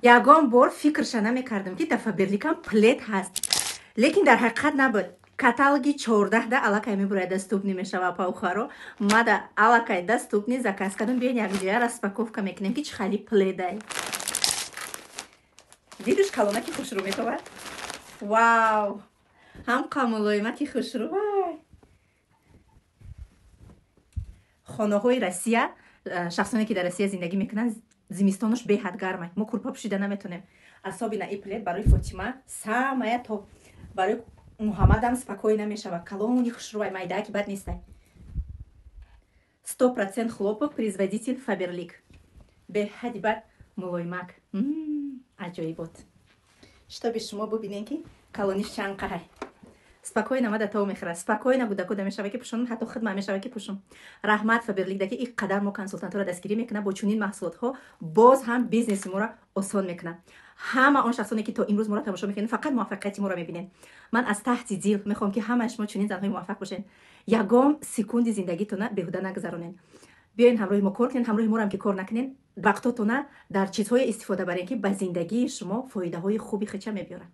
ягон бор фикрша намекардам ки дар Фаберликам плед ҳаст, лекин дар ҳақиқат набуд. каталоги 14 аллакай мебурад доступни мешава паухаро. мада аллакай доступни заказ кардам. биён якҷоя распаковка мекунем ки чӣ хали пледай. дидуш калона ки хушрӯ метавад. вау, ҳам қамулоима ки хушрӯ. хонаҳои Россия, шахсоне ки дар Россия зиндагӣ мекунанд, зимистонош беҳад гармай. мо курпа пӯшида наметонем. асобина и плед барои Фотима самая то, барои Муҳаммадам спокойно мешава. калони хушрӯай майдааки бад нестай. 100% хлопок, производитель Фаберлик. беҳади бад мулоимак. аҷоибот. штоби шумо бубинем ки калониш чанд қаҳай. спокойно мада то мехӯрад. спокойно гудакуда мешава ки пӯшонам, ҳатто худма мешава ки пӯшам. раҳмат Фаберлик даки ин қадар мо консултантро дастгирӣ мекунад бо чунин маҳсулотҳо, боз ҳам бизнеси моро осон мекунад. ҳама он шахсоне ки то имрӯз моро тамошо мекунед, фақат муваффақияти моро мебинед. ман аз таҳти дил мехоҳам ки ҳамаи шумо чунин занҳои муваффақ бошед. ягон секунди зиндагитона беҳуда нагузаронед. биёед ҳамроҳи мо кор кунед. ҳамроҳи моро ҳам ки кор накунед, вақтотона дар чизҳое истифода баред ки ба зиндагии шумо фоидаҳои хуби хича мебиёрад.